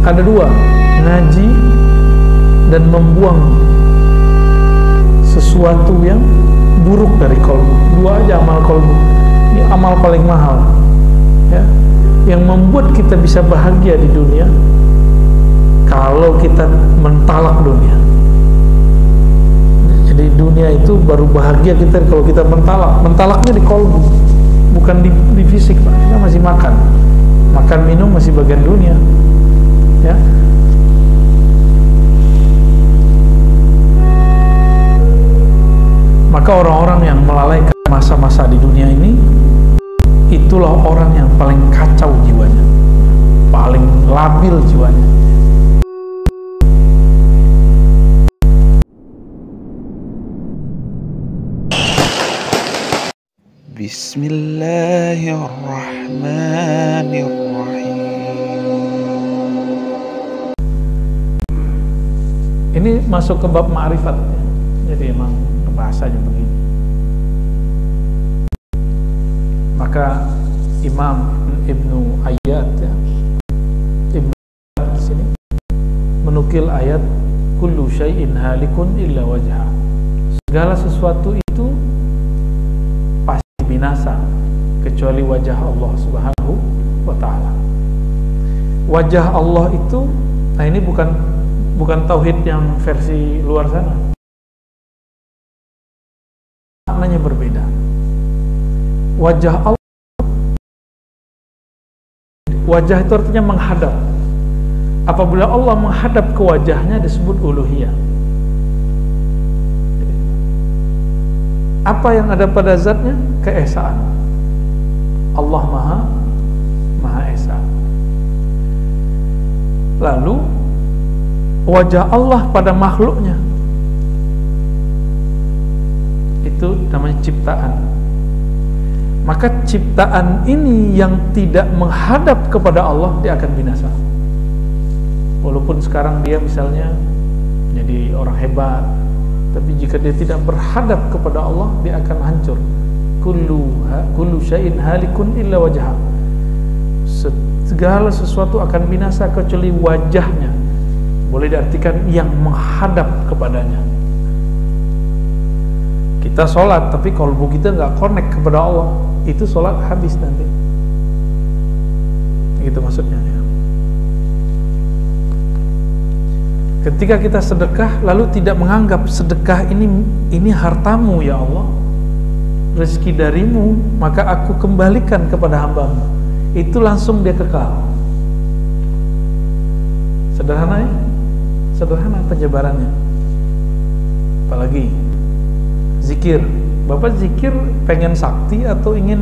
ada dua, ngaji dan membuang sesuatu yang buruk dari kolbu. Dua aja amal kolbu. Ini amal paling mahal, ya, yang membuat kita bisa bahagia di dunia kalau kita mentalak dunia. Jadi dunia itu baru bahagia kita kalau kita mentalak. Mentalaknya di kolbu, bukan di fisik, Pak. Kita masih makan minum masih bagian dunia, ya. Maka orang-orang yang melalaikan masa-masa di dunia ini, itulah orang yang paling kacau jiwanya, paling labil jiwanya. Bismillahirrahmanirrahim. Ini masuk ke bab ma'rifat, ya. Jadi emang bahasanya begini. Maka Imam Ibnu Ayyad, ya, Ibnu Ayyad di sini menukil ayat kullu syai'in halikun illa wajha. Segala sesuatu itu pasti binasa kecuali wajah Allah Subhanahu wa taala. Wajah Allah itu, nah ini bukan tauhid yang versi luar sana. Maknanya berbeda. Wajah Allah, wajah itu artinya menghadap. Apabila Allah menghadap ke wajahnya disebut uluhiyah. Apa yang ada pada zatnya? Keesaan. Allah Maha Esa. Lalu wajah Allah pada makhluknya itu namanya ciptaan. Maka ciptaan ini yang tidak menghadap kepada Allah, dia akan binasa. Walaupun sekarang dia misalnya jadi orang hebat, tapi jika dia tidak berhadap kepada Allah, dia akan hancur. Kullu syai'in halikun illa wajha. Segala sesuatu akan binasa kecuali wajahnya. Boleh diartikan yang menghadap kepadanya. Kita sholat, tapi kalbu kita nggak connect kepada Allah, itu sholat habis nanti. Itu maksudnya, ya. Ketika kita sedekah lalu tidak menganggap sedekah ini hartamu ya Allah, rezeki darimu, maka aku kembalikan kepada hambamu, itu langsung dia kekal. Sederhana, ya? Sederhana penyebarannya. Apalagi zikir. Bapak zikir pengen sakti atau ingin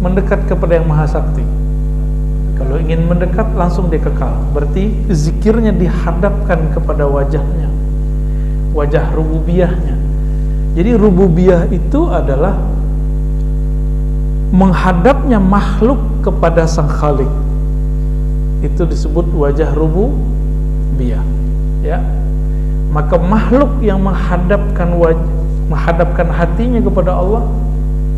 mendekat kepada yang maha sakti? Kalau ingin mendekat langsung dia kekal. Berarti zikirnya dihadapkan kepada wajahnya, wajah rububiyahnya. Jadi rububiyah itu adalah menghadapnya makhluk kepada sang khalik. Itu disebut wajah rububiyah, ya. Maka makhluk yang menghadapkan hatinya kepada Allah,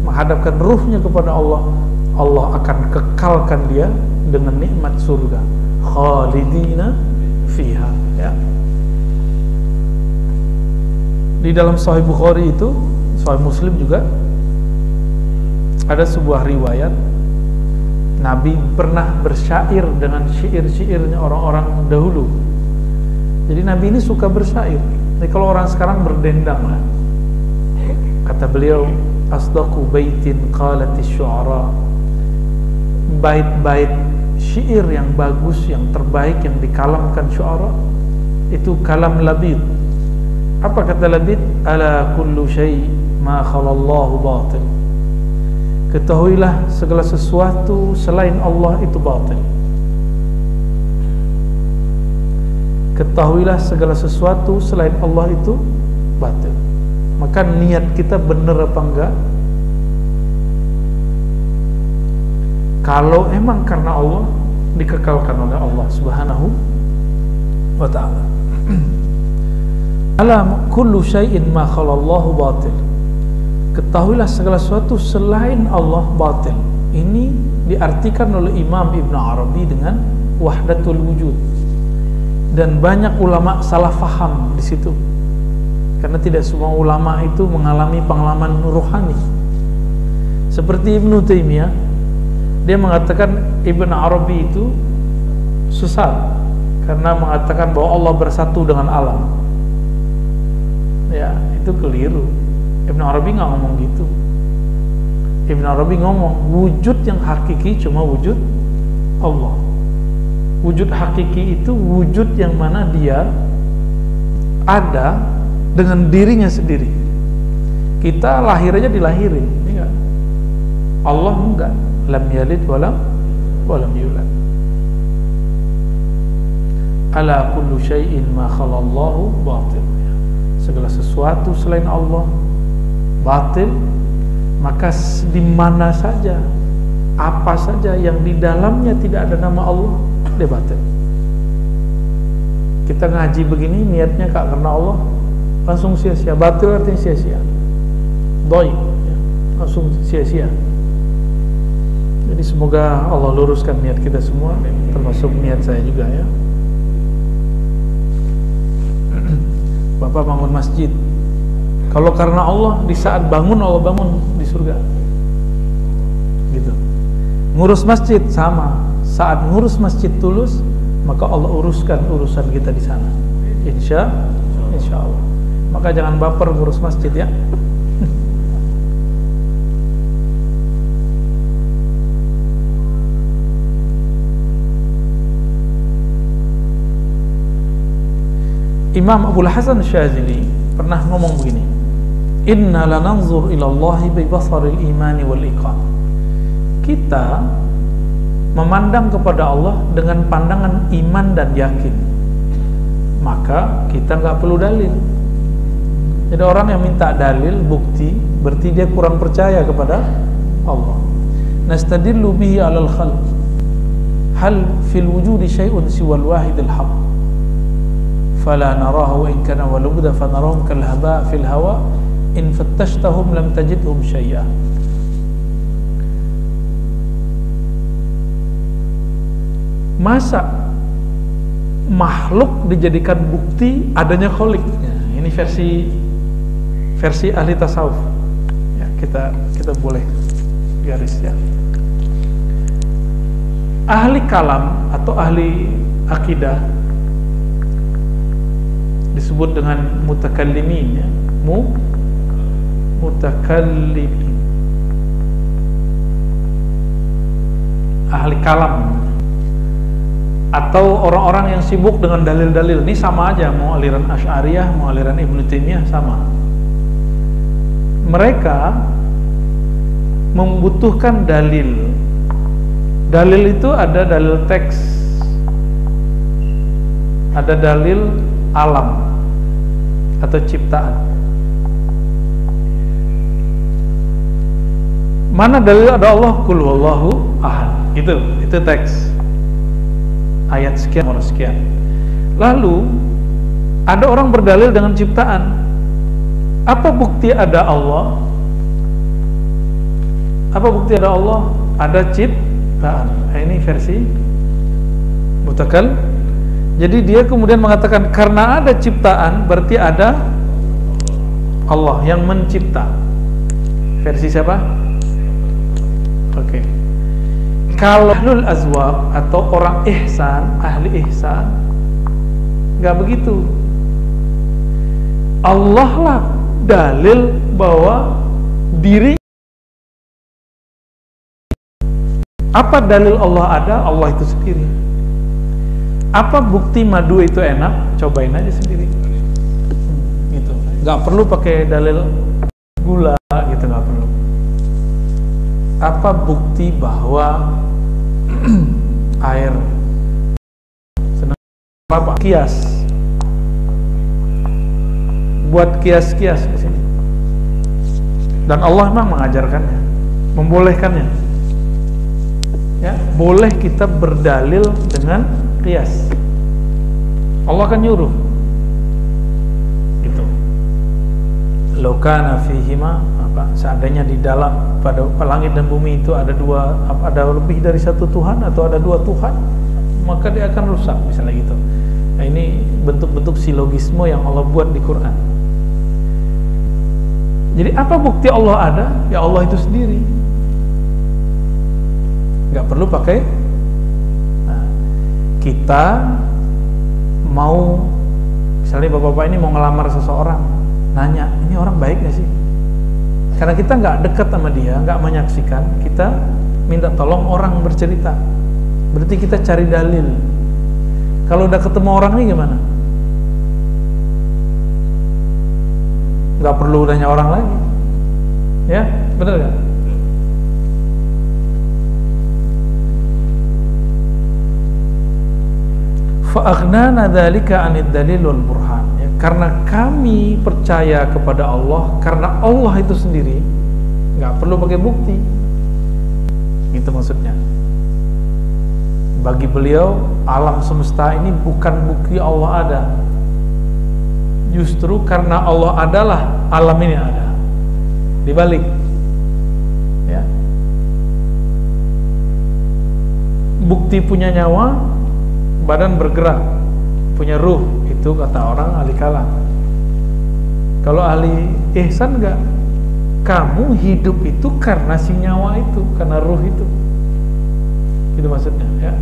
menghadapkan ruhnya kepada Allah, Allah akan kekalkan dia dengan nikmat surga, khalidina fiha, ya. Di dalam Sahih Bukhari itu, Sahih Muslim juga ada sebuah riwayat Nabi pernah bersyair dengan syair-syairnya orang-orang dahulu. Jadi Nabi ini suka bersyair. Jadi kalau orang sekarang berdendang lah. Kata beliau, asdaqu baitin qalatis syu'ara. Bait-bait syair yang bagus, yang terbaik, yang dikalamkan syu'ara, itu kalam Labid. Apa kata Labid? Ala kullu syai' ma khalallahu batil. Ketahuilah segala sesuatu selain Allah itu batil. Ketahuilah segala sesuatu selain Allah itu batil. Maka niat kita benar apa enggak? Kalau emang karena Allah, dikekalkan oleh Allah Subhanahu wa ta'ala. Alam kullu syai'in ma khalallahu batil. Ketahuilah segala sesuatu selain Allah batil. Ini diartikan oleh Imam Ibn Arabi dengan wahdatul wujud. Dan banyak ulama salah faham di situ, karena tidak semua ulama itu mengalami pengalaman ruhani. Seperti Ibnu Taimiyah, dia mengatakan Ibn Arabi itu sesat karena mengatakan bahwa Allah bersatu dengan alam. Ya, itu keliru. Ibn Arabi nggak ngomong gitu. Ibn Arabi ngomong wujud yang hakiki cuma wujud Allah. Wujud hakiki itu wujud yang mana dia ada dengan dirinya sendiri. Kita lahir aja dilahirin, enggak? Allah enggak, lam yalid walam yulad. Ala kullu syai'in ma khalallahu batil. Segala sesuatu selain Allah batil, maka di mana saja, apa saja yang di dalamnya tidak ada nama Allah, dia batil. Kita ngaji begini niatnya kak karena Allah, langsung sia-sia. Batil artinya sia-sia, doi, langsung sia-sia. Jadi semoga Allah luruskan niat kita semua, termasuk niat saya juga ya. Bapak bangun masjid, kalau karena Allah, di saat bangun Allah bangun di surga, gitu. Ngurus masjid sama, saat ngurus masjid tulus, maka Allah uruskan urusan kita di sana. Insya Allah. Maka jangan baper ngurus masjid ya. Imam Abul Hasan Syadzili pernah ngomong begini, inna lananzur ilallahi bi basaril imani wal iqam. Kita memandang kepada Allah dengan pandangan iman dan yakin, maka kita nggak perlu dalil. Jadi orang yang minta dalil, bukti, berarti dia kurang percaya kepada Allah. Nastadillu bihi alal khalq, hal fil wujudi syai'un siwal wahidil haqq, fala narahu in kana walubda fanarahum kal haba fil hawa in fattashtahum lam tajidhum syai'a. Masa makhluk dijadikan bukti adanya khalik? Ya, ini versi ahli tasawuf. Ya, kita boleh garis ya. Ahli kalam atau ahli akidah disebut dengan mutakallimin ya. Mutakallimin, ahli kalam, atau orang-orang yang sibuk dengan dalil-dalil. Ini sama aja, mau aliran Asy'ariyah, mau aliran Ibnu Taimiyah, sama. Mereka membutuhkan dalil. Dalil itu ada dalil teks, ada dalil alam atau ciptaan. Mana dalil ada Allah? Qul huwallahu ahad. Itu teks. Ayat sekian, nomor sekian. Lalu ada orang berdalil dengan ciptaan. Apa bukti ada Allah? Apa bukti ada Allah? Ada ciptaan. Nah, ini versi mutakal. Jadi dia kemudian mengatakan karena ada ciptaan berarti ada Allah yang mencipta. Versi siapa? Oke. Kalau ahlul azwaq atau orang ihsan, ahli ihsan, nggak begitu. Allah lah dalil bahwa diri. Apa dalil Allah ada? Allah itu sendiri. Apa bukti madu itu enak? Cobain aja sendiri. Gitu. Nggak perlu pakai dalil gula, gitu, nggak perlu. Apa bukti bahwa air senang apa? Kias. Buat kias-kias di sini. Dan Allah memang mengajarkannya, membolehkannya. Ya, boleh kita berdalil dengan kias. Allah akan nyuruh. Gitu. Law kana fihima, seandainya di dalam pada langit dan bumi itu ada lebih dari satu Tuhan atau ada dua Tuhan, maka dia akan rusak, misalnya gitu. Nah, ini bentuk-bentuk silogisme yang Allah buat di Quran. Jadi apa bukti Allah ada? Ya Allah itu sendiri. Nggak perlu pakai. Nah, kita mau, misalnya bapak-bapak ini mau ngelamar seseorang, nanya, ini orang baik nggak sih? Karena kita nggak dekat sama dia, nggak menyaksikan, kita minta tolong orang bercerita. Berarti kita cari dalil. Kalau udah ketemu orang ini gimana? Nggak perlu nanya orang lagi, ya benar nggak? Fa'aghnana dzalika 'anid dalil wal burhan. Ya, karena kami percaya kepada Allah, karena Allah itu sendiri, nggak perlu pakai bukti. Itu maksudnya. Bagi beliau, alam semesta ini bukan bukti Allah ada. Justru karena Allah adalah alam ini ada. Dibalik, ya. Bukti punya nyawa, badan bergerak, punya ruh, itu kata orang ahli kalam. Kalau ahli ihsan enggak, kamu hidup itu karena si nyawa itu, karena ruh itu. Itu maksudnya, ya.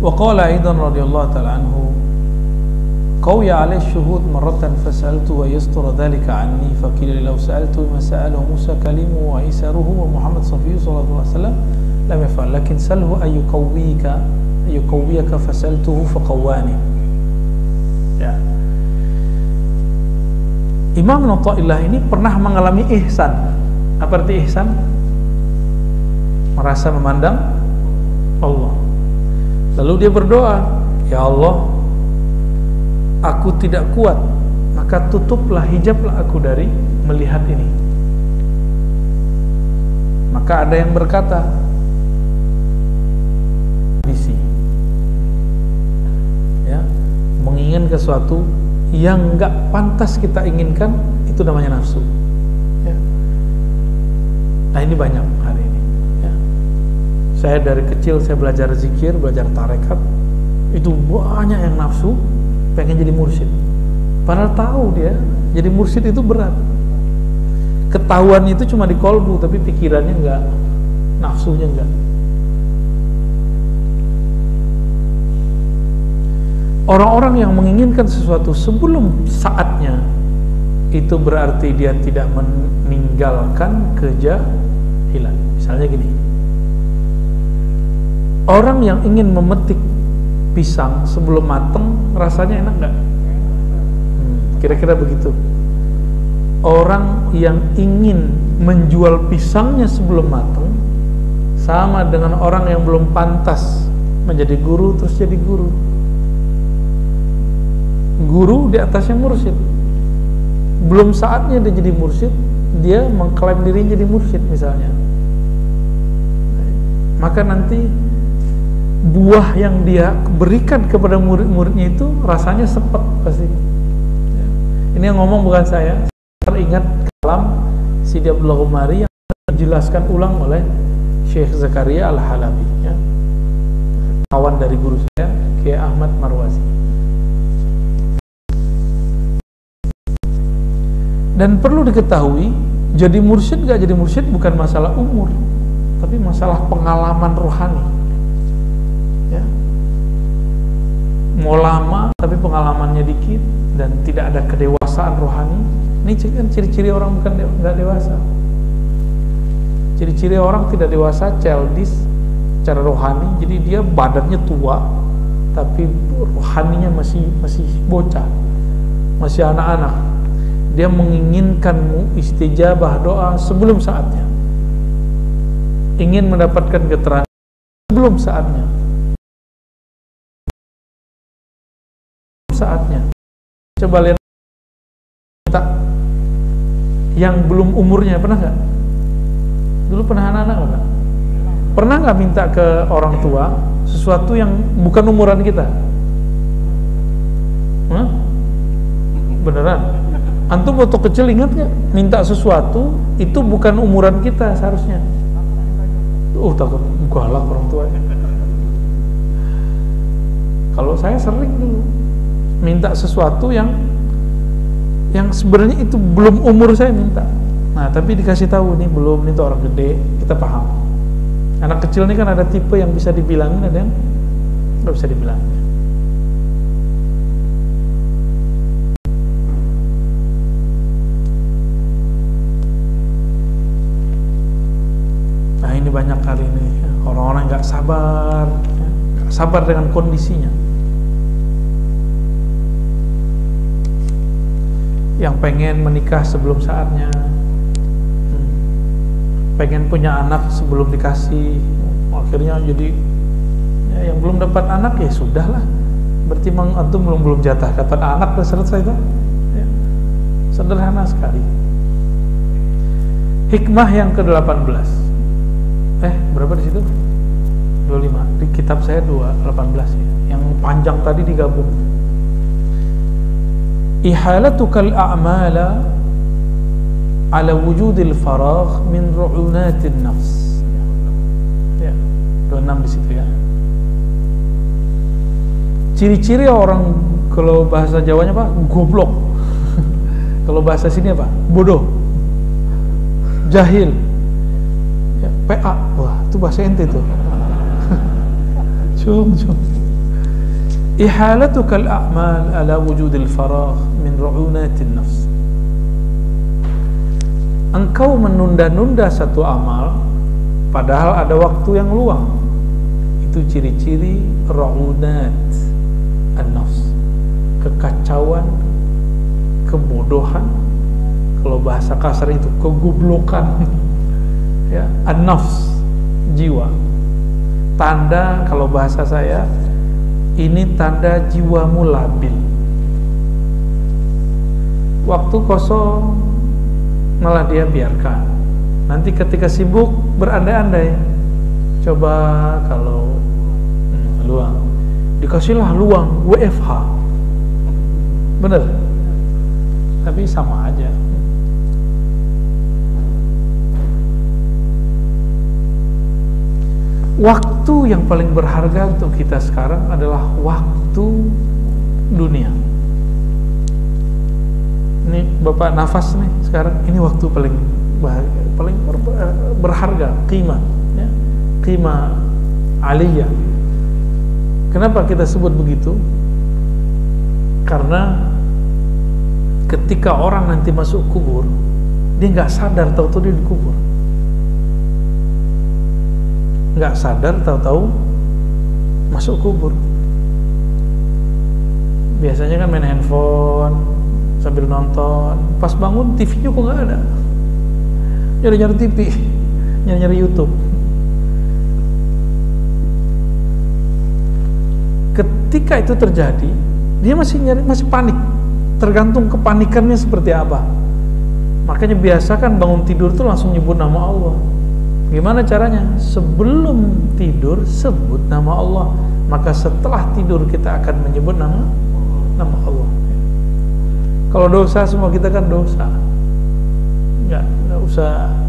Wa qala aidan radhiyallahu ta'ala anhu قوي عليه الشهود مرة فسألته ويستر ذلك عني فقيل لو سألته ما سأله موسى كلمه وعيسى روحه ومحمد صفيه صلى الله عليه وسلم لم يفعل لكن سأله أن يقويك فسألته فقواني. Ya. Imam Athaillah ini pernah mengalami ihsan. Apa arti ihsan? Merasa memandang Allah. Lalu dia berdoa, ya Allah, aku tidak kuat, maka tutuplah, hijablah aku dari melihat ini. Maka ada yang berkata, ambisi, ya, menginginkan sesuatu yang nggak pantas kita inginkan, itu namanya nafsu. Ya. Nah ini banyak hari ini. Ya. Saya dari kecil saya belajar zikir, belajar tarekat, itu banyak yang nafsu, pengen jadi mursyid. Padahal tahu dia jadi mursyid itu berat. Ketahuan itu cuma di kolbu, tapi pikirannya enggak, nafsunya enggak. Orang-orang yang menginginkan sesuatu sebelum saatnya, itu berarti dia tidak meninggalkan kejahilan. Misalnya gini, orang yang ingin memetik pisang sebelum mateng, rasanya enak nggak? Kira-kira begitu. Orang yang ingin menjual pisangnya sebelum mateng sama dengan orang yang belum pantas menjadi guru terus jadi guru. Guru di atasnya mursyid, belum saatnya dia jadi mursyid, dia mengklaim dirinya jadi mursyid misalnya. Maka nanti buah yang dia berikan kepada murid-muridnya itu rasanya sepet pasti. Ya. Ini yang ngomong bukan saya. Teringat kalam Sidi Abdullah Umari yang dijelaskan ulang oleh Syekh Zakaria Al-Halabi, ya. Kawan dari guru saya, Kiai Ahmad Marwazi. Dan perlu diketahui, jadi mursyid gak jadi mursyid bukan masalah umur, tapi masalah pengalaman rohani. Ya. Mau lama tapi pengalamannya dikit dan tidak ada kedewasaan rohani. Ini kan ciri-ciri orang bukan nggak dewasa. Ciri-ciri orang tidak dewasa, childish secara rohani. Jadi dia badannya tua tapi rohaninya masih bocah, masih anak-anak. Dia menginginkan istijabah doa sebelum saatnya, ingin mendapatkan keterangan sebelum saatnya. Coba lihat yang belum umurnya, pernah nggak? Dulu pernah anak-anak nggak? Pernah nggak minta ke orang tua sesuatu yang bukan umuran kita? Hah? Beneran? Antum waktu kecil ingat nggak? Minta sesuatu itu bukan umuran kita seharusnya. Takut galak orang tua. Kalau saya sering dulu minta sesuatu yang sebenarnya itu belum umur saya minta. Nah, tapi dikasih tahu nih belum, nih orang gede, kita paham. Anak kecil ini kan ada tipe yang bisa dibilangin, ada yang nggak bisa dibilangin. Nah, ini banyak kali nih orang-orang nggak sabar, nggak sabar dengan kondisinya. Yang pengen menikah sebelum saatnya, pengen punya anak sebelum dikasih, akhirnya jadi ya, yang belum dapat anak ya sudahlah, berarti memang antum belum jatah dapat anak, udah selesai kan? Ya. Sederhana sekali. Hikmah yang ke-18. Berapa di situ? 25. Di kitab saya 18 ya. Yang panjang tadi digabung. Ihalatukal a'mala ala wujudil faragh min ru'unatin nafs. Ya, 26 di situ ya. Ciri-ciri orang, kalau bahasa Jawanya apa? Goblok. Kalau bahasa sini apa? Bodoh. Jahil. Ya, PA. Wah, itu bahasa ente tuh. Cum. Ihalatukal a'mal ala wujudil faragh min ru'unatin nafs. Engkau menunda-nunda satu amal padahal ada waktu yang luang. Itu ciri-ciri ru'unat an-nafs, kekacauan, kebodohan. Kalau bahasa kasar itu kegoblokan. Ya, an-nafs, jiwa. Tanda, kalau bahasa saya, ini tanda jiwamu labil. Waktu kosong malah dia biarkan. Nanti ketika sibuk berandai-andai. Coba kalau luang, dikasihlah luang WFH. Bener? Tapi sama aja. Waktu yang paling berharga untuk kita sekarang adalah waktu dunia. Ini Bapak nafas nih sekarang, ini waktu paling berharga, qimah ya, qimah aliyah. Kenapa kita sebut begitu? Karena ketika orang nanti masuk kubur, dia nggak sadar tahu-tahu dia dikubur. Nggak sadar tahu-tahu masuk kubur. Biasanya kan main handphone sambil nonton, pas bangun TV-nya kok nggak ada, nyari-nyari TV, nyari-nyari YouTube. Ketika itu terjadi, dia masih panik, tergantung kepanikannya seperti apa. Makanya biasakan bangun tidur tuh langsung nyebut nama Allah. Gimana caranya? Sebelum tidur sebut nama Allah, maka setelah tidur kita akan menyebut nama Allah. Kalau dosa, semua kita kan dosa,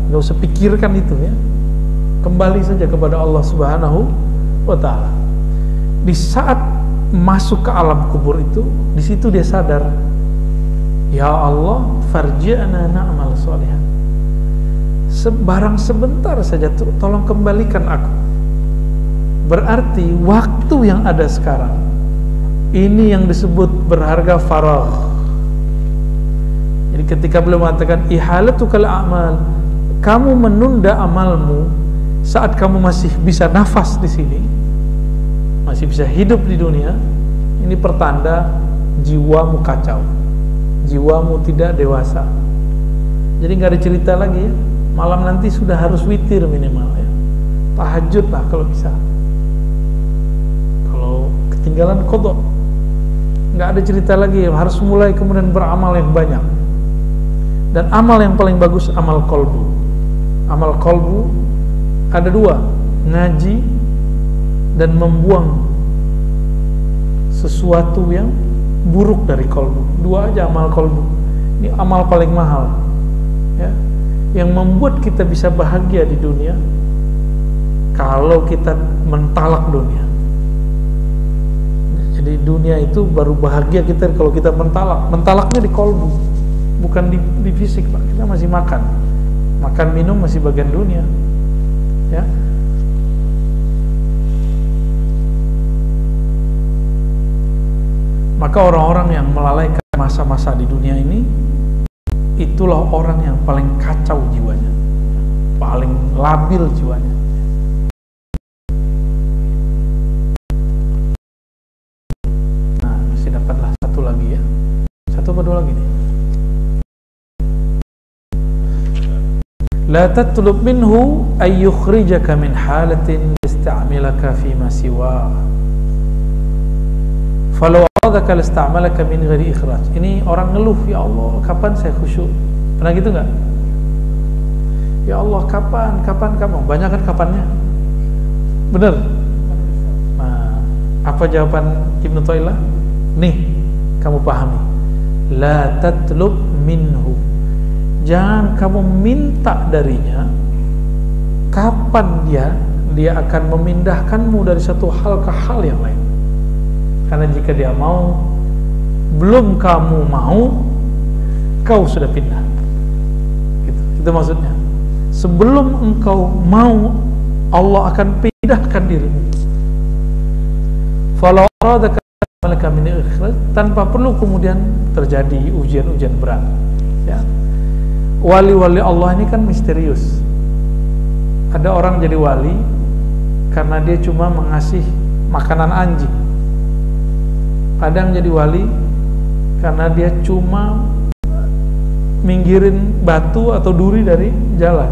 nggak usah pikirkan itu ya. Kembali saja kepada Allah Subhanahu wa Ta'ala. Di saat masuk ke alam kubur itu, di situ dia sadar, ya Allah, farji'na na'mal sholihan. Sebarang sebentar saja, tolong kembalikan aku. Berarti waktu yang ada sekarang ini yang disebut berharga faragh. Jadi ketika beliau mengatakan ihalatukal a'mal, kamu menunda amalmu saat kamu masih bisa nafas di sini, masih bisa hidup di dunia, ini pertanda jiwamu kacau, jiwamu tidak dewasa. Jadi nggak ada cerita lagi ya. Malam nanti sudah harus witir minimal ya. Tahajud lah kalau bisa. Kalau ketinggalan qadha, nggak ada cerita lagi, harus mulai kemudian beramal yang banyak. Dan amal yang paling bagus amal qalbu. Amal qalbu ada dua, ngaji dan membuang sesuatu yang buruk dari qalbu. Dua aja amal qalbu. Ini amal paling mahal, ya, yang membuat kita bisa bahagia di dunia. Kalau kita mentalak dunia, jadi dunia itu baru bahagia kita kalau kita mentalak. Mentalaknya di kolbu, bukan di fisik, Pak. Kita masih makan minum masih bagian dunia, ya. Maka orang-orang yang melalaikan masa-masa di dunia ini, itulah orang yang paling kacau jiwanya, paling labil jiwanya. Nah, masih dapatlah satu lagi ya. Satu atau dua lagi nih. La tatlub minhu ay yukhrijaka min halatin yasta'milaka fi ma siwa. Falau aradaka lasta'malaka min ghairi ikhraj. Ini orang ngeluh, ya Allah, kapan saya khusyuk? Pernah gitu enggak? Ya Allah, kapan? Banyak kan kapannya? Bener? Nah, apa jawaban Ibnu Thailah? Nih, kamu pahami. La tatlub minhu. Jangan kamu minta darinya kapan dia akan memindahkanmu dari satu hal ke hal yang lain. Karena jika dia mau, belum kamu mau, kau sudah pindah. Gitu. Itu maksudnya. Sebelum engkau mau, Allah akan pindahkan dirimu. Falau aradaka malaka min ikhraj, tanpa perlu kemudian terjadi ujian-ujian berat. Ya. Wali-wali Allah ini kan misterius. Ada orang jadi wali karena dia cuma mengasih makanan anjing. Ada yang jadi wali karena dia cuma minggirin batu atau duri dari jalan.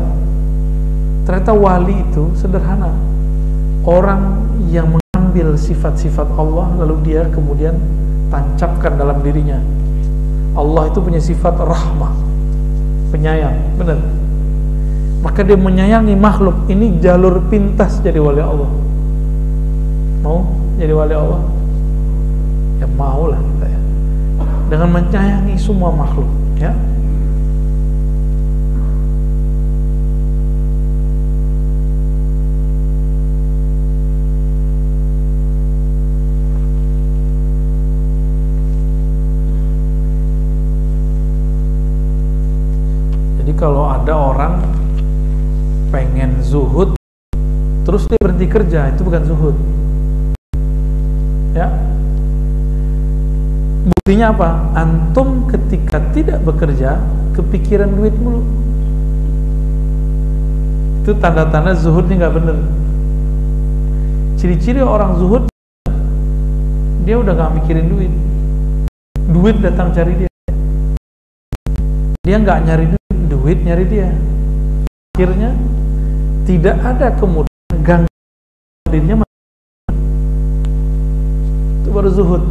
Ternyata wali itu sederhana. Orang yang mengambil sifat-sifat Allah lalu dia kemudian tancapkan dalam dirinya. Allah itu punya sifat rahmah, penyayang, benar. Maka dia menyayangi makhluk. Ini jalur pintas jadi wali Allah. Mau jadi wali Allah? Ya maulah kita ya. Dengan menyayangi semua makhluk, ya. Jadi kalau ada orang pengen zuhud terus dia berhenti kerja, itu bukan zuhud, ya. Buktinya apa? Antum ketika tidak bekerja kepikiran duit mulu, itu tanda-tanda zuhudnya nggak bener. Ciri-ciri orang zuhud, dia udah nggak mikirin duit. Duit datang cari dia, dia nggak nyari duit, nyari dia. Akhirnya tidak ada kemudian ganggu dirinya. Itu baru zuhud,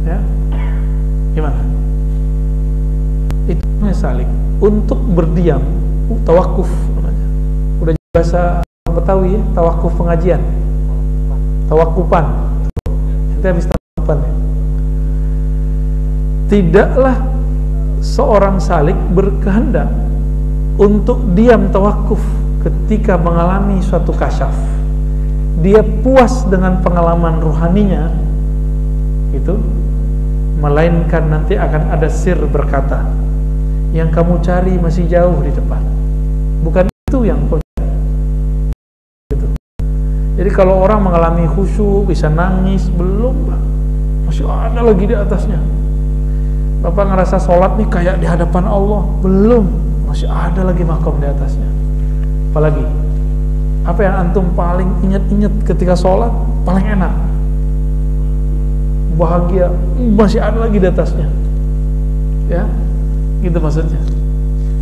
ya. Gimana? Itu salik untuk berdiam, tawakuf namanya. Udah bahasa Betawi ya, tawakuf pengajian, tawakupan. Nanti habis tawakupan ya. Tidaklah seorang salik berkehendak untuk diam tawakuf ketika mengalami suatu kasyaf. Dia puas dengan pengalaman ruhaninya itu, melainkan nanti akan ada sir berkata, yang kamu cari masih jauh di depan, bukan itu yang kau cari. Gitu. Jadi kalau orang mengalami khusyuk, bisa nangis, belum, masih ada lagi di atasnya. Bapak ngerasa sholat nih kayak di hadapan Allah, belum, masih ada lagi makom di atasnya. Apalagi apa yang antum paling ingat-ingat ketika sholat, paling enak, bahagia, masih ada lagi di atasnya, ya, gitu maksudnya.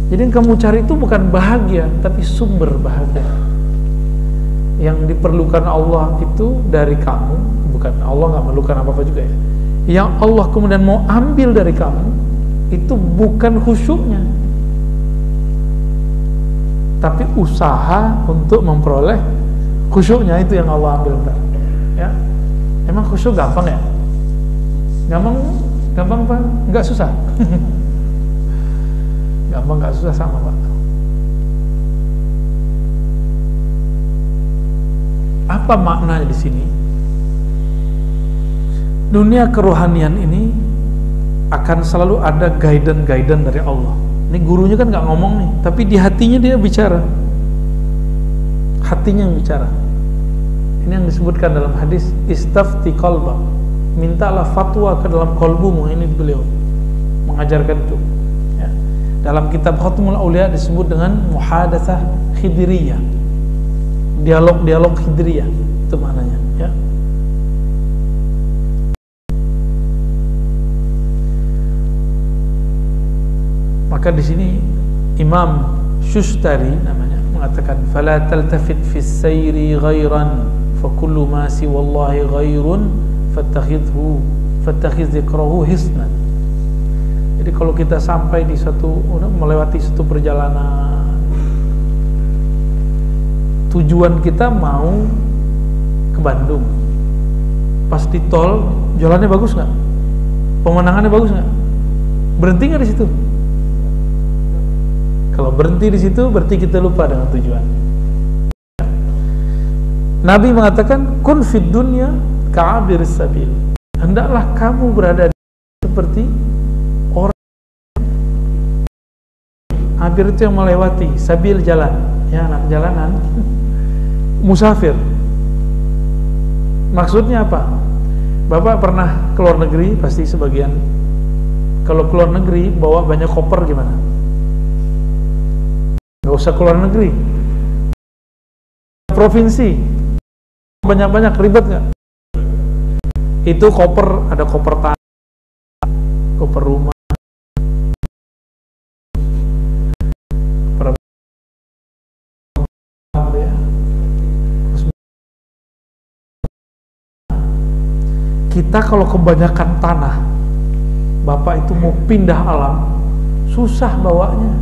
Jadi yang kamu cari itu bukan bahagia, tapi sumber bahagia. Yang diperlukan Allah itu dari kamu, bukan Allah nggak memerlukan apa-apa juga ya. Yang Allah kemudian mau ambil dari kamu itu bukan khusyuknya, tapi usaha untuk memperoleh khusyuknya, itu yang Allah ambil ntar. Ya, emang khusyuk gampang ya? Gampang apa? Nggak susah. gampang nggak susah sama Pak. Apa maknanya di sini? Dunia kerohanian ini akan selalu ada guidance dari Allah. Ini gurunya kan nggak ngomong nih, tapi di hatinya dia bicara. Hatinya yang bicara. Ini yang disebutkan dalam hadis istafti qalbak. Mintalah fatwa ke dalam kolbumu. Ini beliau mengajarkan itu. Ya. Dalam kitab Khatmul Aulia disebut dengan muhadatsah khidriyah. Dialog khidriyah itu maknanya, ya. Maka di sini Imam Shustari namanya mengatakan fala taltafit fis sayri ghairan fa kullu ma siwallahi ghairun fattakhidh dhikrahu hisnan. Jadi kalau kita sampai di melewati satu perjalanan, tujuan kita mau ke Bandung, pas di tol jalannya bagus nggak, pemandangannya bagus nggak, berhenti nggak di situ? Kalau berhenti di situ berarti kita lupa dengan tujuan. Nabi mengatakan kun fid dunya ka'abir sabil. Hendaklah kamu berada seperti orang abir itu yang melewati, sabil jalan, ya anak jalanan, musafir. Maksudnya apa? Bapak pernah ke luar negeri, pasti sebagian. Kalau ke luar negeri bawa banyak koper gimana? Gak usah keluar negeri, provinsi banyak-banyak, ribet nggak? Itu koper, ada koper tanah, koper rumah, kita kalau kebanyakan tanah, Bapak itu mau pindah alam, susah bawanya.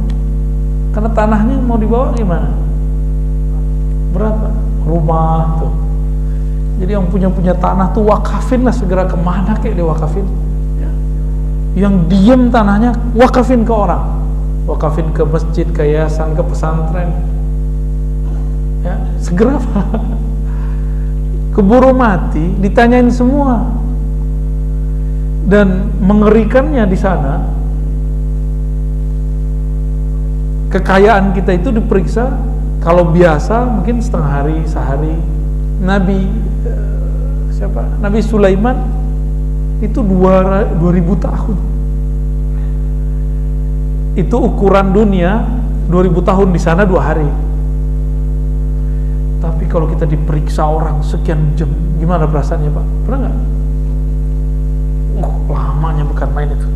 Karena tanahnya mau dibawa gimana? Berat Pak. Rumah tuh. Jadi yang punya tanah tuh wakafin lah, segera kemana kayak diwakafin. Ya. Yang diem tanahnya wakafin ke orang, wakafin ke masjid, ke yayasan, ke pesantren. Ya, segera Pak. Keburu mati, ditanyain semua. Dan mengerikannya di sana, kekayaan kita itu diperiksa. Kalau biasa mungkin setengah hari, sehari. Nabi Sulaiman itu 2000 tahun. Itu ukuran dunia, 2000 tahun di sana 2 hari. Tapi kalau kita diperiksa orang sekian jam, gimana perasaannya Pak? Pernah nggak? Lamanya bukan main itu.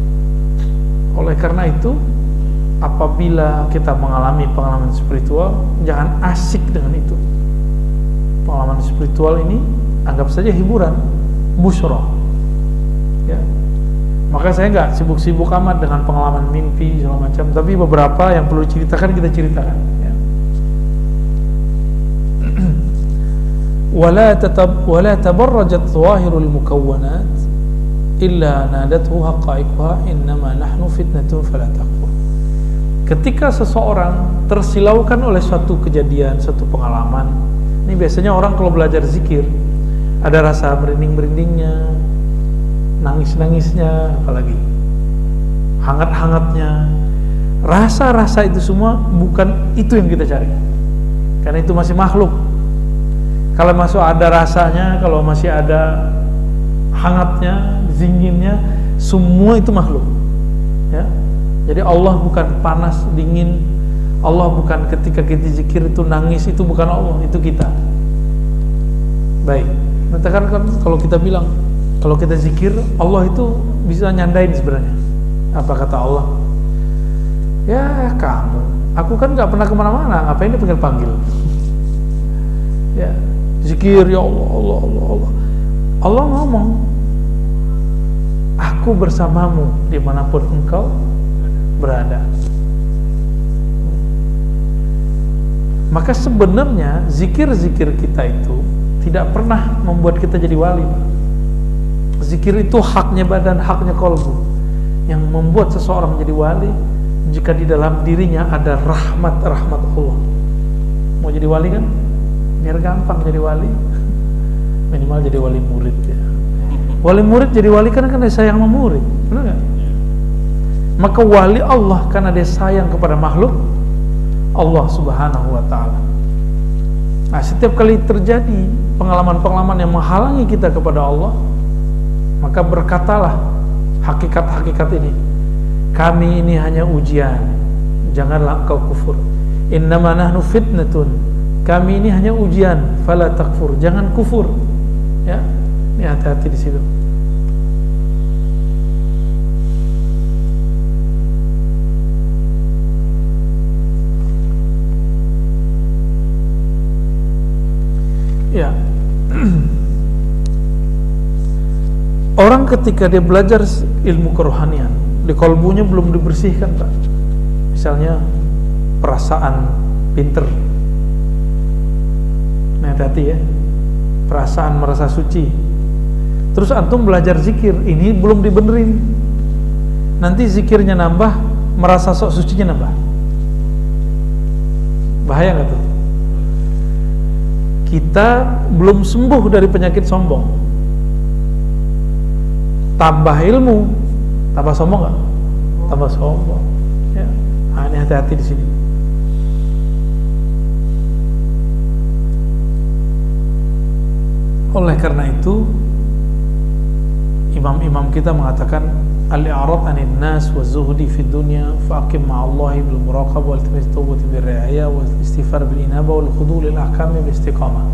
Oleh karena itu, apabila kita mengalami pengalaman spiritual, jangan asik dengan itu. Pengalaman spiritual ini anggap saja hiburan, busyra. Ya. Maka saya nggak sibuk-sibuk amat dengan pengalaman mimpi segala macam, tapi beberapa yang perlu ceritakan kita ceritakan. Ya. Wala tabarrajat zawahirul mukawwanat illa nadathu haqa'iquha innama nahnu fitnatun fala takfur. Ketika seseorang tersilaukan oleh suatu kejadian, suatu pengalaman, ini biasanya orang kalau belajar zikir ada rasa merinding-merindingnya, nangis-nangisnya, apalagi hangat-hangatnya. Rasa-rasa itu semua bukan itu yang kita cari, karena itu masih makhluk. Kalau masih ada rasanya, kalau masih ada hangatnya, zinginnya, semua itu makhluk. Ya. Jadi Allah bukan panas, dingin. Allah bukan ketika kita zikir itu nangis, itu bukan Allah, itu kita. Baik. Nanti kan kalau kita bilang, kalau kita zikir, Allah itu bisa nyandain sebenarnya. Apa kata Allah? Ya kamu, aku kan gak pernah kemana-mana, ngapain dia panggil-panggil? Ya, zikir ya Allah, Allah, Allah, Allah. Allah ngomong, aku bersamamu dimanapun engkau berada. Maka sebenarnya zikir-zikir kita itu tidak pernah membuat kita jadi wali. Zikir itu haknya badan, haknya kolbu. Yang membuat seseorang menjadi wali jika di dalam dirinya ada rahmat Allah. Mau jadi wali kan? Biar gampang jadi wali. Minimal jadi wali murid ya. Wali murid jadi wali karena dia sayang sama murid, benar nggak? Maka wali Allah karena dia sayang kepada makhluk Allah Subhanahu wa Ta'ala. Nah, setiap kali terjadi pengalaman-pengalaman yang menghalangi kita kepada Allah, maka berkatalah hakikat-hakikat ini, kami ini hanya ujian, janganlah engkau kufur. Innama nahnu fitnatun, kami ini hanya ujian, fala takfur, jangan kufur. Ya, ini hati-hati di situ. Ya. Orang ketika dia belajar ilmu kerohanian, di kolbunya belum dibersihkan, Pak. Misalnya perasaan pinter. Nah, hati-hati ya. Perasaan merasa suci. Terus antum belajar zikir, ini belum dibenerin. Nanti zikirnya nambah, merasa sok sucinya nambah. Bahaya nggak tuh? Kita belum sembuh dari penyakit sombong. Tambah ilmu, tambah sombong nggak? Tambah sombong. Ya, nah, ini hati-hati di sini. Oleh karena itu, imam-imam kita mengatakan al-i'rad 'anil nas wa zuhdi fid dunya faqim ma'allahi bil muraqabah wal iltimas tawbati bir ri'ayah wal istighfar bil inabah wal khudu' lil ahkam bil istiqamah.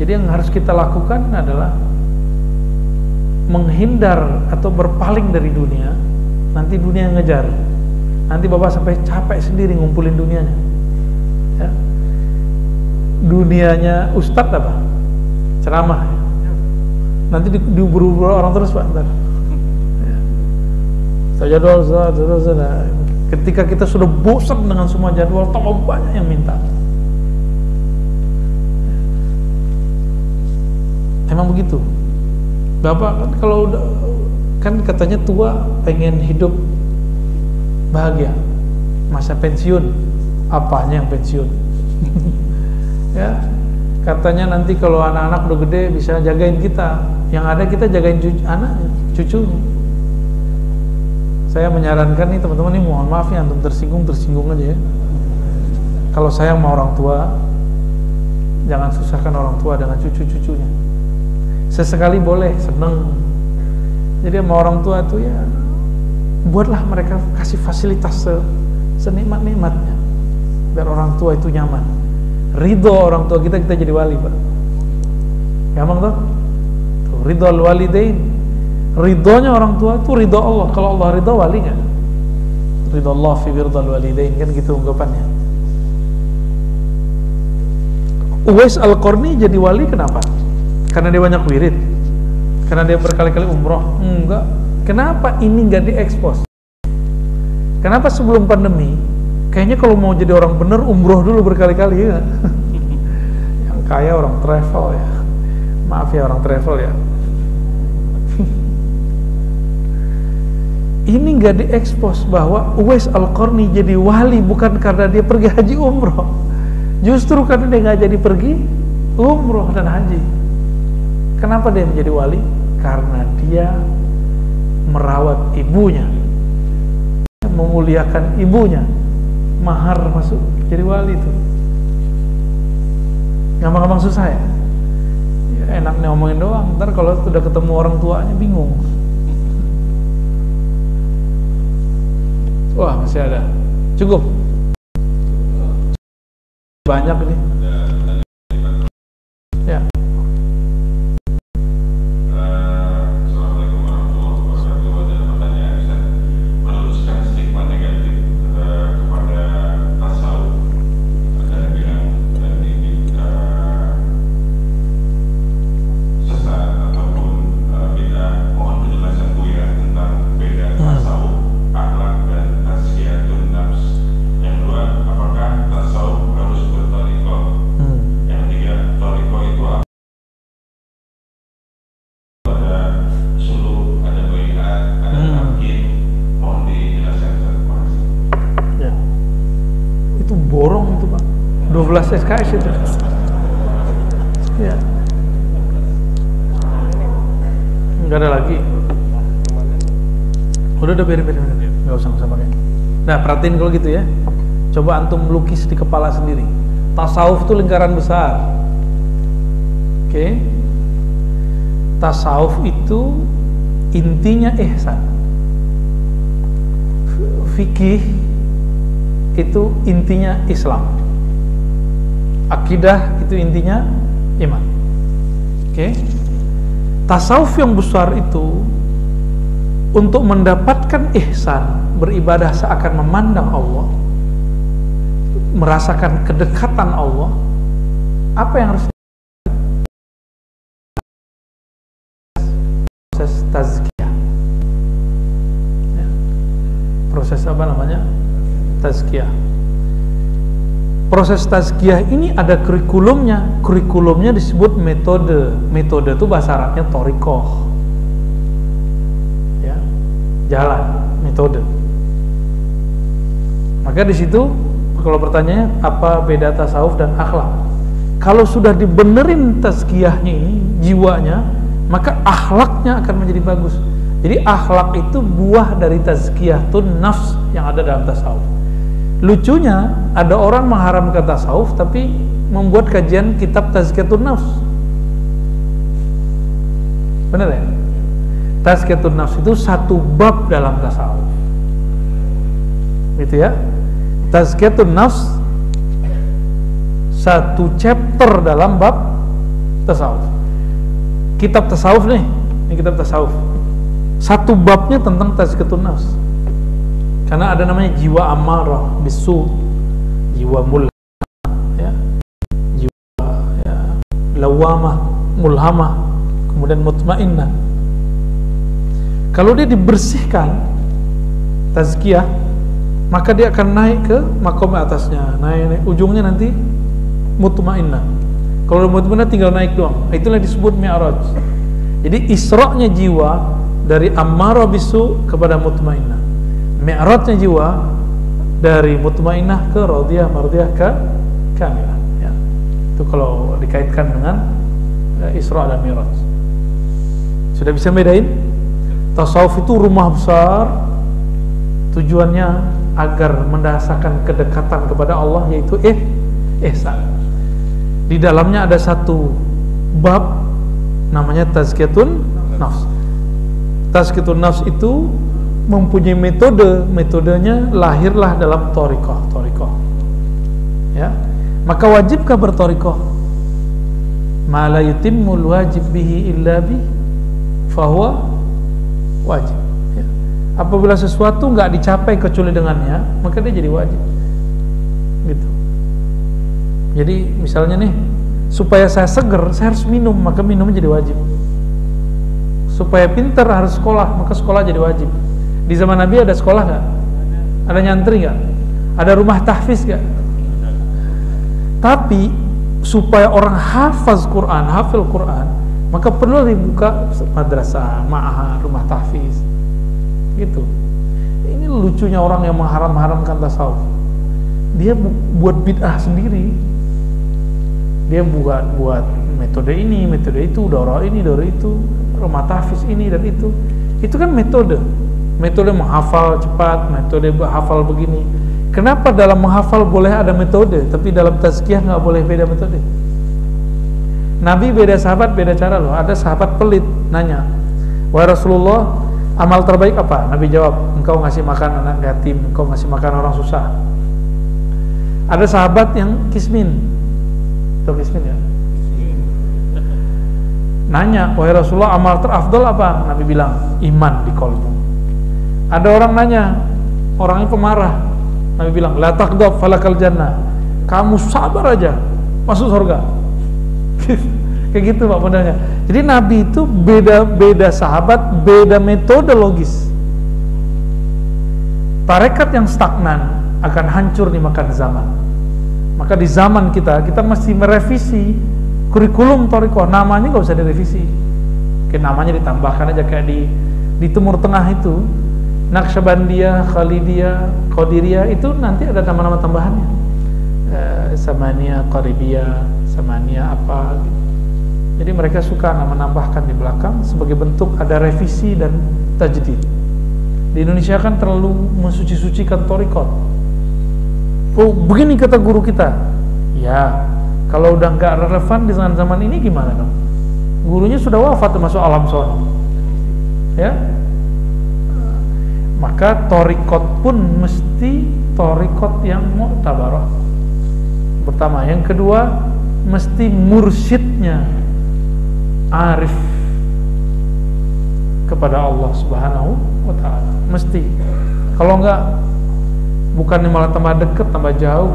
Jadi yang harus kita lakukan adalah menghindar atau berpaling dari dunia. Nanti dunia yang ngejar. Nanti Bapak sampai capek sendiri ngumpulin dunianya. Ya. Dunianya ustadz apa? Ceramah. Nanti diubur-ubur orang terus, Pak, ntar. Jadwal, ketika kita sudah bosan dengan semua jadwal, tambah banyak yang minta. Emang begitu. Bapak kan kalau udah, kan katanya tua pengen hidup bahagia, masa pensiun, apanya yang pensiun? Ya, katanya nanti kalau anak-anak udah gede bisa jagain kita, yang ada kita jagain anaknya, cucunya. Saya menyarankan nih teman-teman, nih mohon maaf ya, antum tersinggung aja ya. Kalau sayang sama orang tua, jangan susahkan orang tua dengan cucu-cucunya. Sesekali boleh, seneng. Jadi sama orang tua itu ya, buatlah mereka kasih fasilitas senikmat-nikmatnya, biar orang tua itu nyaman. Ridho orang tua kita jadi wali, Pak. Gampang tuh? Ridho al-walidain. Ridhonya orang tua itu ridho Allah. Kalau Allah ridho, wali nggak? Ridho Allah fi birdal walidain, kan gitu ungkapannya. Uwais Al-Qarni jadi wali kenapa? Karena dia banyak wirid? Karena dia berkali-kali umroh? Enggak. Kenapa ini nggak diekspos? Kenapa sebelum pandemi? Kayaknya kalau mau jadi orang bener umroh dulu berkali-kali ya. Yang kaya orang travel ya. Maaf ya orang travel ya. Ini nggak diekspos bahwa Uwais Al-Qarni jadi wali bukan karena dia pergi haji umroh, justru karena dia nggak jadi pergi umroh dan haji. Kenapa dia menjadi wali? Karena dia merawat ibunya, memuliakan ibunya, mahar masuk jadi wali itu. Gampang-gampang susah ya? Ya enaknya ngomongin doang, ntar kalau sudah ketemu orang tuanya bingung. Wah, masih ada. Cukup. Banyak ini. Ya. Assalamualaikum warahmatullahi wabarakatuh. Ada pertanyaan, Ustaz. Meluruskan stigma negatif kepada tasawuf. Ada yang bilang ini sesat ataupun bid'ah. Mohon penjelasan Buya tentang beda tasawuf, akhlak dan tasfiyatun nafs. Yang kedua, apakah tasawuf harus berthariqah SKS itu. Ya. Enggak ada lagi. Udah biarin. Enggak usah pakai. Nah, perhatiin kalau gitu ya. Coba antum lukis di kepala sendiri. Tasawuf itu lingkaran besar. Oke. Tasawuf itu intinya ihsan. Fikih itu intinya Islam. Akidah itu intinya iman. Oke. Tasawuf yang besar itu untuk mendapatkan ihsan, beribadah seakan memandang Allah, merasakan kedekatan Allah, apa yang harus proses tazkiyah ya. Proses apa namanya? Tazkiyah. Proses tazkiyah ini ada kurikulumnya disebut metode itu bahasa Arabnya thoriqah ya, jalan, metode. Maka di situ kalau pertanyaannya apa beda tasawuf dan akhlak, kalau sudah dibenerin tazkiyahnya ini, jiwanya, maka akhlaknya akan menjadi bagus. Jadi akhlak itu buah dari tazkiyatun nafs yang ada dalam tasawuf. Lucunya ada orang mengharamkan tasawuf tapi membuat kajian kitab tazkiyatun nafs. Benar ya? Tazkiyatun nafs itu satu bab dalam tasawuf. Gitu ya. Tazkiyatun nafs satu chapter dalam bab tasawuf. Kitab tasawuf nih, ini kitab tasawuf. Satu babnya tentang tazkiyatun nafs. Karena ada namanya jiwa amarah bisu, jiwa ya, jiwa ya, lawamah, mulhamah, kemudian mutmainnah. Kalau dia dibersihkan tazkiyah, maka dia akan naik ke makom atasnya, naik ujungnya nanti mutmainnah. Kalau mutmainnah tinggal naik doang, itulah disebut mi'raj. Jadi isra-nya jiwa dari amarah bisu kepada mutmainnah. Mi'rajnya jiwa dari mutmainnah ke radiyah, mardiyah ke kamilah ya. Itu kalau dikaitkan dengan Isra dan Mi'raj. Sudah bisa bedain? Tasawuf itu rumah besar, tujuannya agar mendasarkan kedekatan kepada Allah, yaitu ihsan. Di dalamnya ada satu bab namanya tazkiyatun nafs. Tazkiyatun nafs itu mempunyai metodenya lahirlah dalam thoriqah ya. Maka wajibkah berthoriqah? Ma la yutimmul wajib bihi illa bi fahuwa wajib ya. Apabila sesuatu nggak dicapai kecuali dengannya, maka dia jadi wajib gitu. Jadi misalnya nih, supaya saya seger, saya harus minum, maka minumnya jadi wajib. Supaya pintar harus sekolah, maka sekolah jadi wajib. Di zaman Nabi ada sekolah nggak? Ada nyantri nggak? Ada rumah tahfiz nggak? Tapi supaya orang hafal Quran, maka perlu dibuka madrasah, ma'had, rumah tahfiz, gitu. Ini lucunya orang yang mengharam-haramkan tasawuf. Dia buat bid'ah sendiri. Dia buat metode ini, metode itu, daurah ini, daurah itu, rumah tahfiz ini dan itu. Itu kan metode menghafal cepat, metode hafal begini. Kenapa dalam menghafal boleh ada metode, tapi dalam tazkiyah nggak boleh beda metode? Nabi beda sahabat, beda cara loh. Ada sahabat pelit, nanya, wahai Rasulullah, amal terbaik apa? Nabi jawab, engkau ngasih makan anak yatim, engkau ngasih makan orang susah. Ada sahabat yang kismin, tahu kismin ya? Nanya, wahai Rasulullah, amal terafdol apa? Nabi bilang, iman di qalbu. Ada orang nanya, orangnya pemarah. Nabi bilang, la taqdab falakal jannah. Kamu sabar aja, masuk surga. Kayak gitu Pak modelnya. Jadi Nabi itu beda sahabat, beda metodologis. Tarekat yang stagnan akan hancur dimakan zaman. Maka di zaman kita mesti merevisi kurikulum thoriqah. Namanya nggak usah direvisi, kayak namanya ditambahkan aja, kayak di Timur Tengah itu Naqsyabandiyah, Khalidiyah, Qadiriyah, itu nanti ada nama-nama tambahannya. samania qaribiyah, samania apa gitu. Jadi mereka suka menambahkan di belakang sebagai bentuk ada revisi dan tajdid. Di Indonesia kan terlalu mensuci-sucikan thariqat. Oh, begini kata guru kita. Ya, kalau udah nggak relevan di zaman ini gimana dong? Gurunya sudah wafat masuk alam sono. Ya. Maka thariqat pun mesti thariqat yang mu'tabarah. Pertama, yang kedua mesti mursyidnya arif kepada Allah Subhanahu wa ta'ala. Mesti. Kalau enggak, bukannya malah tambah dekat, tambah jauh.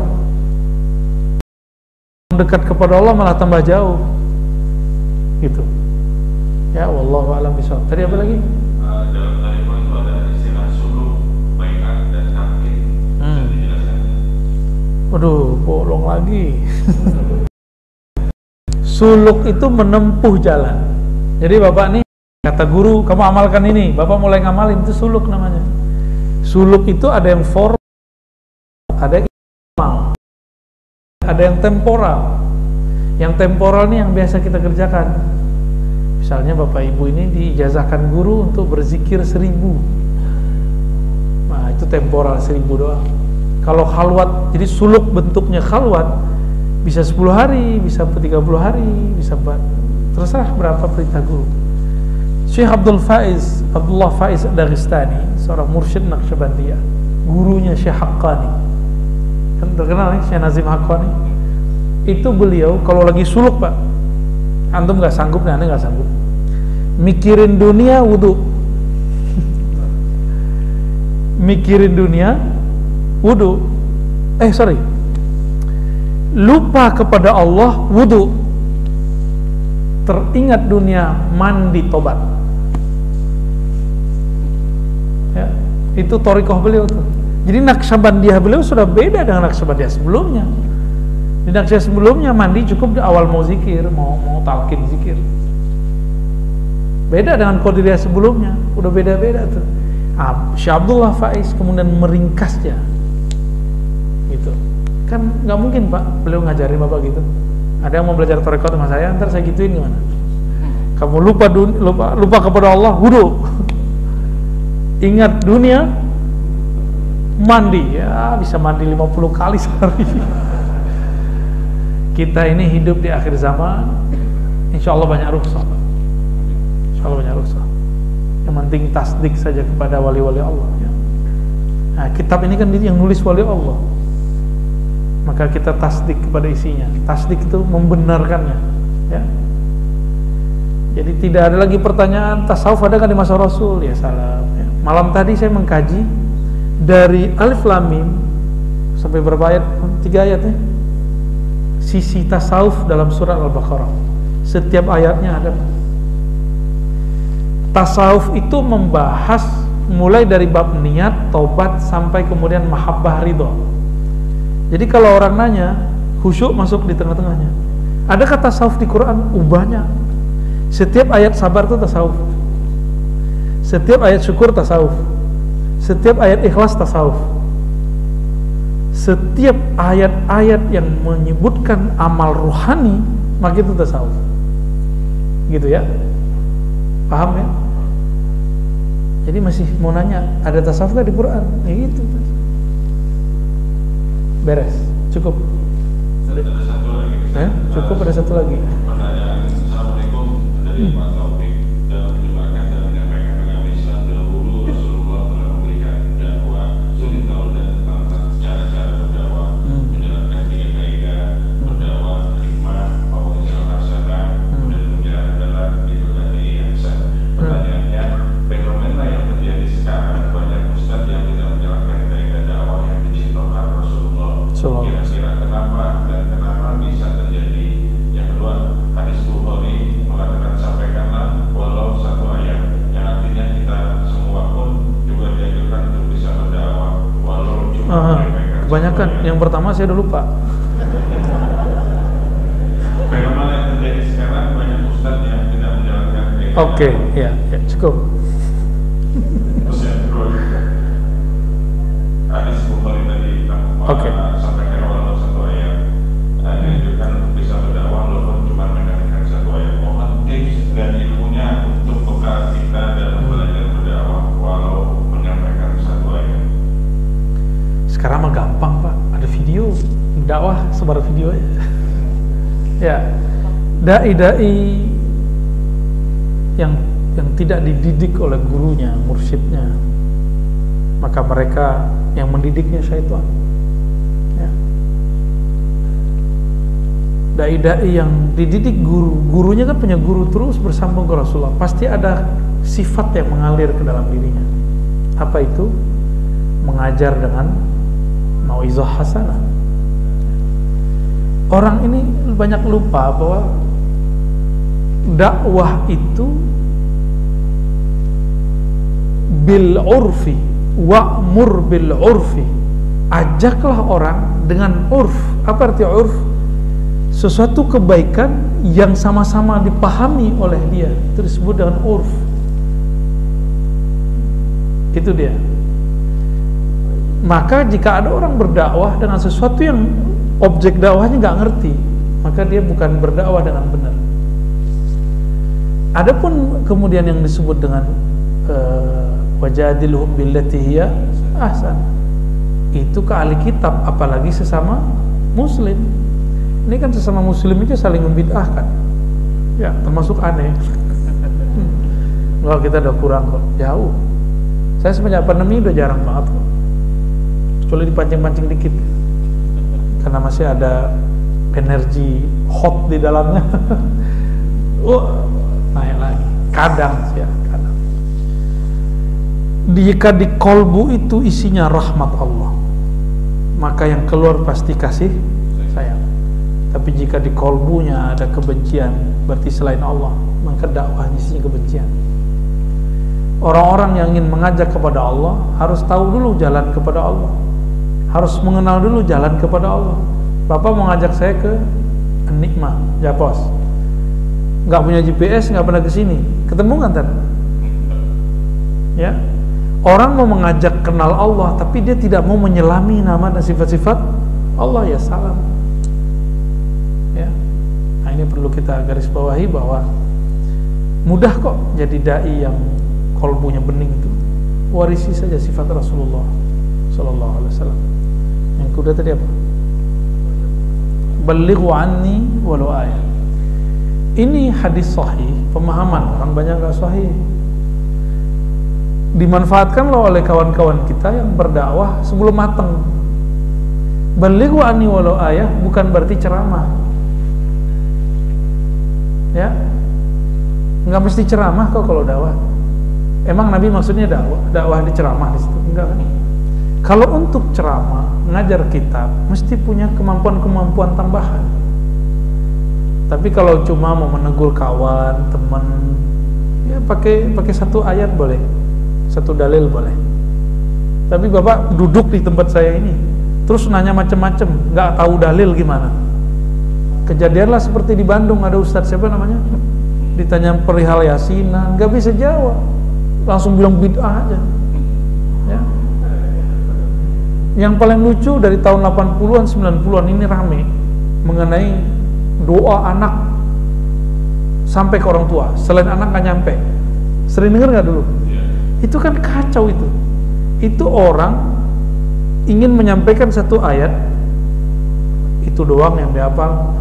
Dekat kepada Allah malah tambah jauh. Gitu. Ya, wallahu a'lam bishawab. Tadi apa lagi? Dalam tarikat itu ada istilah suluk, baiat dan taklid. Bisa dijelaskan? Waduh, bolong lagi. Suluk itu menempuh jalan. Jadi bapak nih kata guru, kamu amalkan ini, bapak mulai ngamalin, itu suluk namanya. Suluk itu ada yang formal, ada yang informal, ada yang temporal. Yang temporal ini yang biasa kita kerjakan. Misalnya bapak ibu ini diijazahkan guru untuk berzikir 1000. Nah itu temporal 1000 doang. Kalau khalwat, jadi suluk bentuknya khalwat, bisa 10 hari, bisa 30 hari, bisa terserah berapa perintah guru. Syekh Abdullah Faiz Dagestani, seorang mursyid Naqsyabandiyah, gurunya Syekh Haqqani, kan terkenal nih Syekh Nazim Haqqani. Itu beliau kalau lagi suluk pak, antum nggak sanggup, nih aneh nggak sanggup, mikirin dunia wudu, mikirin dunia wudu, lupa kepada Allah wudu, teringat dunia mandi tobat. Ya, itu thariqah beliau tuh. Jadi Naqsyabandiyah beliau sudah beda dengan Naqsyabandiyah sebelumnya. Di Naqsyabandiyah sebelumnya mandi cukup di awal mau zikir, mau talqin zikir. Beda dengan Qadiriyah sebelumnya, udah beda-beda tuh. Syekh Abdullah Faiz kemudian meringkasnya. Gitu. Kan nggak mungkin pak, beliau ngajarin bapak gitu. Ada yang mau belajar thariqat sama saya, ntar saya gituin gimana? Kamu lupa kepada Allah, wudu. Ingat dunia, mandi. Ya bisa mandi 50 kali sehari. Kita ini hidup di akhir zaman, insya Allah banyak rukhsah. Insya Allah banyak rukhsah. Yang penting tasdik saja kepada wali-wali Allah. Ya. Nah, kitab ini kan yang nulis wali Allah. Maka kita tasdik kepada isinya. Tasdik itu membenarkannya, ya. Jadi tidak ada lagi pertanyaan tasawuf ada kan di masa Rasul, ya salam. Ya. Malam tadi saya mengkaji dari Alif Lam Mim sampai berapa ayat? 3 ayat ya. Sisi tasawuf dalam surat Al-Baqarah. Setiap ayatnya ada. Tasawuf itu membahas mulai dari bab niat, taubat sampai kemudian mahabbah, ridho. Jadi kalau orang nanya, khusyuk masuk di tengah-tengahnya. Adakah tasawuf di Quran? Banyak. Setiap ayat sabar itu tasawuf. Setiap ayat syukur tasawuf. Setiap ayat ikhlas tasawuf. Setiap ayat-ayat yang menyebutkan amal ruhani, maka itu tasawuf. Gitu ya. Paham ya? Jadi masih mau nanya, ada tasawuf gak di Quran? Ya gitu. Beres, cukup. Ada satu lagi. Cukup, ada satu lagi. Pertanyaan. Assalamualaikum dari Pak Taufik. Dalam menyebarkan dan menyampaikan agama Islam dahulu Rasulullah telah memberikan dakwah suri tauhid tentang cara-cara berdakwah, menjalankan 3 kaidah berdakwah, hikmah, pemeliharaan hasanah, dan menjalankan adalah ibadati ihsan. Pertanyaannya, fenomena yang terjadi sekarang banyak ustadz yang tidak menjalankan kaidah dakwah yang dicontohkan Rasulullah. Kira-kira kenapa dan kenapa bisa terjadi? Yang kedua, hadis Bukhari mengatakan sampaikanlah walau 1 ayat, yang artinya kita semua pun juga dianjurkan untuk bisa berdakwah walau cuma kebanyakan yang pertama saya udah lupa. Fenomena yang terjadi sekarang banyak ustadz yang tidak menjalankan kaidah. Oke, ya, cukup. Terus yang kedua, hadis Bukhari tadi sampaikan walau 1 ayat. Ya, dai-dai yang tidak dididik oleh gurunya, mursyidnya, maka mereka yang mendidiknya syaitan. Ya. Dai-dai yang dididik gurunya kan punya guru terus bersambung ke Rasulullah, pasti ada sifat yang mengalir ke dalam dirinya. Apa itu? Mengajar dengan mauizah hasanah. Orang ini banyak lupa bahwa dakwah itu bil urfi wa'mur bil urfi, ajaklah orang dengan urf. Apa arti urf? Sesuatu kebaikan yang sama-sama dipahami oleh dia, itu disebut dengan urf. Itu dia. Maka jika ada orang berdakwah dengan sesuatu yang objek dakwahnya nggak ngerti, maka dia bukan berdakwah dengan benar. Adapun kemudian yang disebut dengan wajadilhum billati hiya ahsan, itu ke ahli kitab, apalagi sesama muslim. Ini kan sesama muslim itu saling membid'ahkan, ya, termasuk aneh. Kalau kita udah kurang kok, jauh. Saya semenjak pandemi udah jarang banget kok, kecuali dipancing-pancing dikit, karena masih ada energi hot di dalamnya. Naik lagi, kadang ya, kadang. Jika di kolbu itu isinya rahmat Allah, maka yang keluar pasti kasih sayang. Tapi jika di kolbunya ada kebencian, berarti selain Allah, maka dakwahnya isinya kebencian. Orang-orang yang ingin mengajak kepada Allah harus tahu dulu jalan kepada Allah, harus mengenal dulu jalan kepada Allah. Bapak mau ngajak saya ke Nikmah, Japos, nggak punya GPS, nggak pernah kesini, ketemu kan ntar? Ya, orang mau mengajak kenal Allah, tapi dia tidak mau menyelami nama dan sifat-sifat Allah, ya salam. Ya, nah ini perlu kita garis bawahi bahwa mudah kok jadi dai yang kolbunya bening itu. Warisi saja sifat Rasulullah Sallallahu Alaihi Wasallam. Yang kedua tadi apa? Balighu anni walau ayat. Ini hadis sahih, pemahaman orang banyak nggak sahih. Dimanfaatkan loh oleh kawan-kawan kita yang berdakwah sebelum matang. Balighu anni walau ayat bukan berarti ceramah, ya, nggak mesti ceramah kok kalau dakwah. Emang Nabi maksudnya dakwah di ceramah di situ? Enggak kan? Kalau untuk ceramah, ngajar kitab, mesti punya kemampuan-kemampuan tambahan. Tapi kalau cuma mau menegur kawan, teman, ya pakai satu ayat boleh, satu dalil boleh. Tapi Bapak duduk di tempat saya ini, terus nanya macam-macam, nggak tahu dalil gimana? Kejadianlah seperti di Bandung, ada ustadz siapa namanya, ditanya perihal yasinan, nggak bisa jawab, langsung bilang bid'ah aja. Ya. Yang paling lucu dari tahun 80-an 90-an ini rame mengenai doa anak sampai ke orang tua, selain anak nggak nyampe. Sering dengar nggak dulu? Itu kan kacau itu. Itu orang ingin menyampaikan satu ayat, itu doang yang dihafal,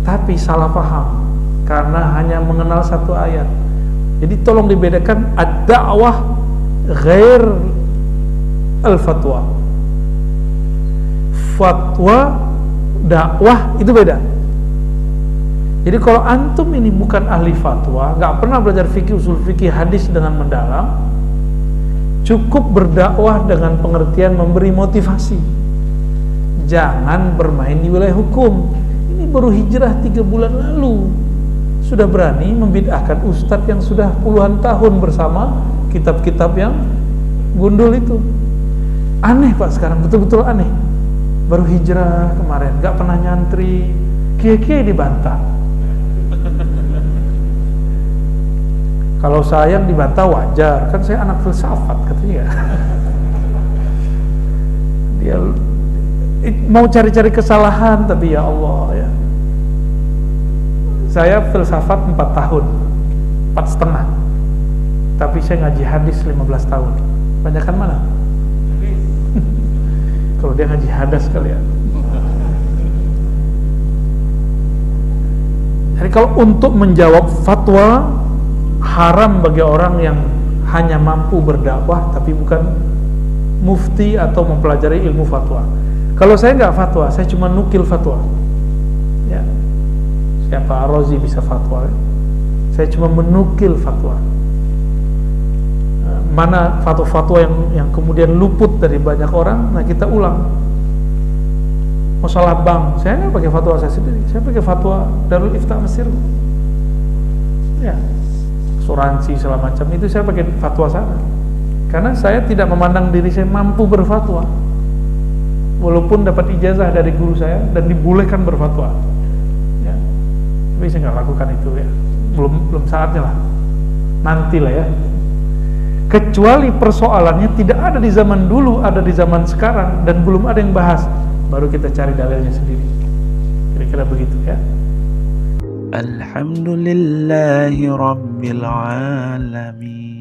tapi salah paham karena hanya mengenal satu ayat. Jadi tolong dibedakan ad-da'wah ghair al-fatwa. Fatwa, dakwah itu beda. Jadi kalau antum ini bukan ahli fatwa, nggak pernah belajar fikih, usul fikih, hadis dengan mendalam, cukup berdakwah dengan pengertian memberi motivasi. Jangan bermain di wilayah hukum. Ini baru hijrah 3 bulan lalu, sudah berani membid'ahkan ustadz yang sudah puluhan tahun bersama kitab-kitab yang gundul itu. Aneh Pak sekarang, betul-betul aneh. Baru hijrah kemarin, gak pernah nyantri, kiai-kiai dibantah. Kalau saya yang dibantah wajar, kan saya anak filsafat katanya. Dia mau cari-cari kesalahan, tapi ya Allah ya. Saya filsafat 4 tahun, 4,5. Tapi saya ngaji hadis 15 tahun. Banyakan mana? Kalau dia ngaji hadas kali ya. kalau untuk menjawab fatwa, haram bagi orang yang hanya mampu berdakwah tapi bukan mufti atau mempelajari ilmu fatwa. Kalau saya nggak fatwa, saya cuma nukil fatwa. Ya, siapa Ar-Razi bisa fatwa? Saya cuma menukil fatwa. Mana fatwa-fatwa yang kemudian luput dari banyak orang, nah kita ulang. Masalah bank, saya nggak pakai fatwa saya sendiri, saya pakai fatwa Darul Ifta Mesir. Ya, asuransi segala macam itu saya pakai fatwa sana. Karena saya tidak memandang diri saya mampu berfatwa, walaupun dapat ijazah dari guru saya dan dibolehkan berfatwa. Ya, tapi saya nggak lakukan itu ya. Belum saatnya lah. Nantilah ya. Kecuali persoalannya tidak ada di zaman dulu, ada di zaman sekarang dan belum ada yang bahas, baru kita cari dalilnya sendiri. Kira-kira begitu ya. Alhamdulillahi Rabbil Alamin.